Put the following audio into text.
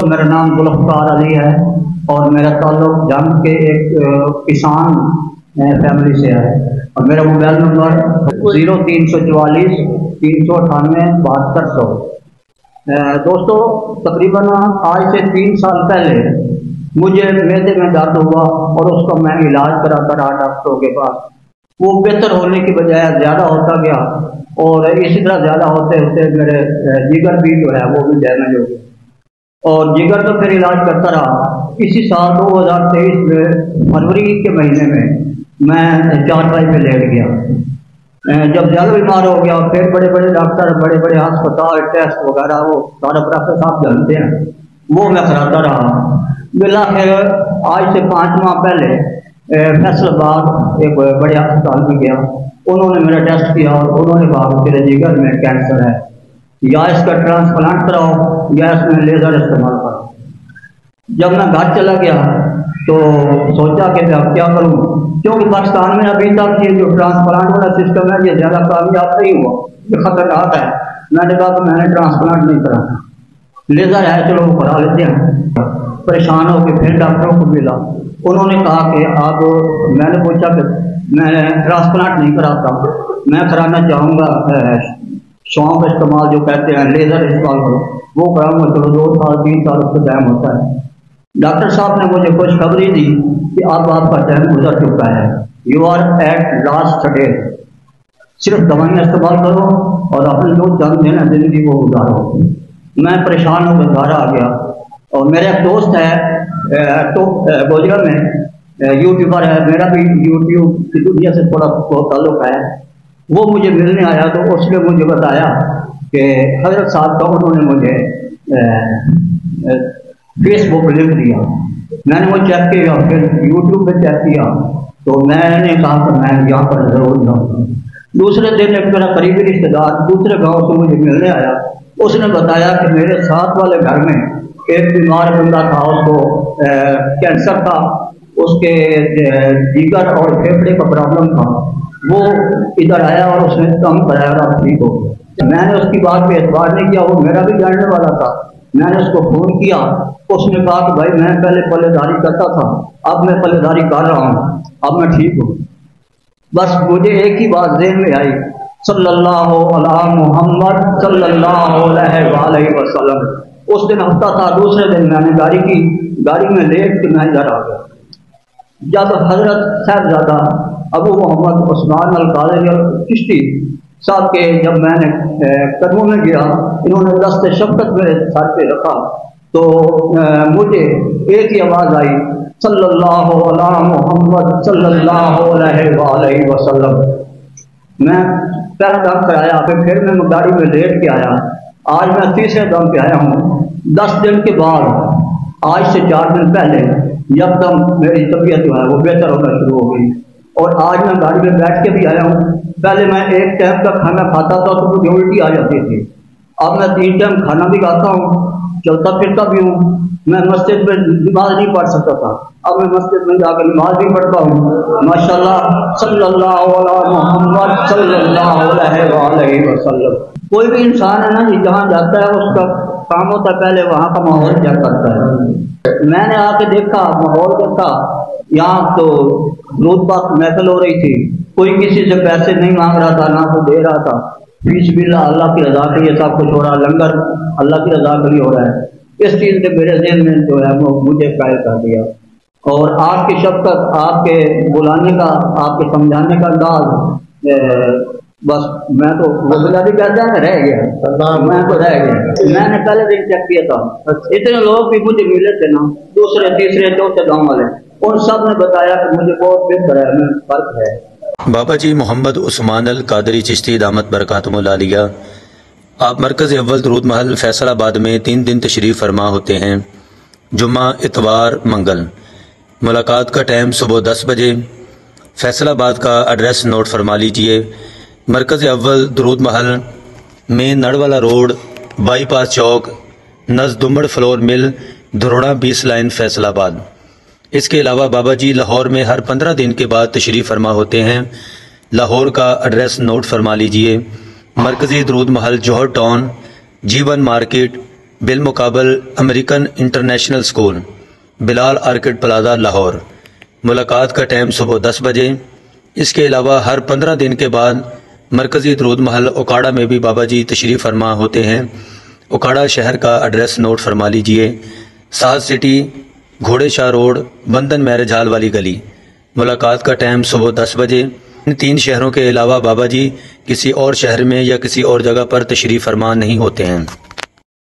मेरा नाम जुल्फ़कार अली है और मेरा ताल्लुक जंग के एक किसान फैमिली से है और मेरा मोबाइल नंबर 0344 398 7200। दोस्तों, तकरीबन आज से 3 साल पहले मुझे मैदे में दर्द हुआ और उसका मैं इलाज कराता रहा डॉक्टरों के पास। वो बेहतर होने की बजाय ज़्यादा होता गया और इसी तरह ज़्यादा होते होते मेरे जिगर भी जो है वो भी डैमेज हो गया और जिगर तो फिर इलाज करता रहा। इसी साल 2023 में फरवरी के महीने में मैं 4 में लेट गया। जब ज़्यादा बीमार हो गया फिर बड़े बड़े डॉक्टर, बड़े बड़े अस्पताल, टेस्ट वगैरह वो सारा प्रोसेस साहब जानते हैं, वो मैं कराता रहा। मिला फिर आज से 5 माह पहले फैसलाबाद एक बड़े अस्पताल में गया। उन्होंने मेरा टेस्ट किया और उन्होंने कहा तेरे जिगर में कैंसर है, या इसका ट्रांसप्लांट कराओ या इसमें लेज़र इस्तेमाल करो। जब मैं घर चला गया तो सोचा कि मैं अब क्या करूं, क्योंकि पाकिस्तान में अभी तक ये जो ट्रांसप्लांट वाला सिस्टम है ये ज़्यादा कामयाब नहीं हुआ, ये खतरनाक है। मैंने कहा कि मैंने ट्रांसप्लांट नहीं कराना, लेज़र है चलो वो करा लेते हैं। परेशान होकर फिर डॉक्टरों को मिला, उन्होंने कहा कि आप, मैंने पूछा कि मैं ट्रांसप्लांट नहीं कराता, मैं कराना चाहूँगा शौक इस्तेमाल जो कहते हैं लेज़र इस्तेमाल करो, वो कराऊंगा। चलो 2 साल 3 साल उसका टाइम होता है। डॉक्टर साहब ने मुझे खुशखबरी दी कि अब आपका टाइम गुजर चुका है, you are at last stage, सिर्फ दवाइयाँ इस्तेमाल करो और अपने जो चंद दिन जिंदगी वो गुजारो। मैं परेशान होकर घर आ गया और मेरा एक दोस्त है तो गोजरा में यूट्यूबर है, मेरा भी यूट्यूब की दुनिया से थोड़ा ताल्लुक है। वो मुझे मिलने आया तो उसने मुझे बताया कि हजरत साहब का उन्होंने मुझे फेसबुक लिंक दिया। मैंने वो चेक किया, फिर यूट्यूब पे चेक किया तो मैंने कहा कि मैं यहाँ पर जरूर जाऊँगा। दूसरे दिन एक मेरा करीबी रिश्तेदार दूसरे गांव से मुझे मिलने आया, उसने बताया कि मेरे साथ वाले घर में एक बीमार बंदा था, उसको कैंसर था, उसके जिगर और फेफड़े का प्रॉब्लम था। वो इधर आया और उसने कम कराया और ठीक हो गया। मैंने उसकी बात पे एतबार नहीं किया, वो मेरा भी जानने वाला था। मैंने उसको फ़ोन किया, उसने कहा कि भाई मैं पहले पल्लेदारी करता था, अब मैं पल्लेदारी कर रहा हूँ, अब मैं ठीक हूँ। बस मुझे एक ही बात ज़हन में आई, सल्लल्लाहु अला मुहम्मद सल्लल्लाहु अलैहि वसल्लम। उस दिन हफ्ता था, दूसरे दिन मैंने गाड़ी में लेट के मैं इधर आ गया। जब हजरत साहबजादा अबू मोहम्मद उस्मान अल कादरी चिश्ती साहब के जब मैंने कदमों में गया, इन्होंने दस्ते शफ़क़त मेरे सर पे रखा तो मुझे एक ही आवाज़ आई, सल्लल्लाहु अला मुहम्मद सल्लल्लाहु अलैहि वसल्लम। मैं पहला दम कराया, फिर मैं गाड़ी में लेट के आया। आज मैं तीसरे दम पे आया हूँ। 10 दिन के बाद, आज से 4 दिन पहले यकदम मेरी तबीयत जो है वो बेहतर होना शुरू हो गई और आज मैं गाड़ी में बैठ के भी आया हूँ। पहले मैं एक टाइम का खाना खाता था तो मुझे उल्टी आ जाती थी, अब मैं 3 टाइम खाना भी खाता हूँ, चलता फिरता भी हूँ। मैं मस्जिद में नमाज नहीं पढ़ सकता था, अब मैं मस्जिद में जाकर नमाज भी पढ़ता हूँ। माशाल्लाह, सल्लल्लाहु अला मुहम्मद सल्लल्लाहु अलैहि वसल्लम। कोई भी इंसान है ना जी, जहाँ जाता है उसका काम होता है पहले वहाँ का माहौल क्या करता है। मैंने आके देखा, माहौल देखा, यहाँ तो दूध पाक महफिल हो रही थी, कोई किसी से पैसे नहीं मांग रहा था, ना तो दे रहा था। बिस्मिल्लाह, अल्लाह की रजा के लिए सब कुछ हो रहा, लंगर अल्लाह की रजा के लिए हो रहा है। इस चीज़ ने मेरे ज़हन में जो है वो मुझे कायल कर दिया और आपकी शफ़क़त, आपके बुलाने का, आपके समझाने का अंदाज, बस मैं तो वो भी कहता है रह गया, मैं तो रह गया। मैंने पहले दिन चेक किया था, इतने लोग भी मुझे मिले थे ना, दूसरे तीसरे चौथे गाँव वाले, उन सब ने बताया कि मुझे बहुत बेहतर है, फर्क है। बाबा जी मोहम्मद उस्मान अल कादरी चिश्ती दामत बरकातुहुल आलिया, आप मरकज़ अव्वल दरूद महल फैसलाबाद में 3 दिन तशरीफ़ फरमा होते हैं, जुम्मा, इतवार, मंगल। मुलाकात का टाइम सुबह 10 बजे। फैसलाबाद का एड्रेस नोट फरमा लीजिए, मरकज़ अव्वल दरूद महल, मेन नड़वाला रोड, बाईपास चौक, नज़ दुम्बड़ फ्लोर मिल, धरोड़ा 20 लाइन, फैसलाबाद। इसके अलावा बाबा जी लाहौर में हर 15 दिन के बाद तशरीफ़ फरमा होते हैं। लाहौर का एड्रेस नोट फरमा लीजिए, मरकज़ी दरूद महल, जौहर टाउन, जीवन मार्केट, بالمقابل امریکن انٹرنیشنل اسکول، بلال آرکڈ پلازا، لاہور۔ ملاقات کا ٹائم صبح 10 بجے۔ اس کے علاوہ ہر 15 دن کے بعد مرکزی درود محل اوکاڑا میں بھی بابا جی تشریف فرما ہوتے ہیں۔ اوکاڑا شہر کا ایڈریس نوٹ فرما لیجئے: ساز سٹی، گھوڑے شاہ روڈ، بندن میرج ہال والی گلی۔ ملاقات کا ٹائم صبح 10 بجے۔ ان 3 شہروں کے علاوہ بابا جی کسی اور شہر میں یا کسی اور جگہ پر تشریف فرما نہیں ہوتے ہیں۔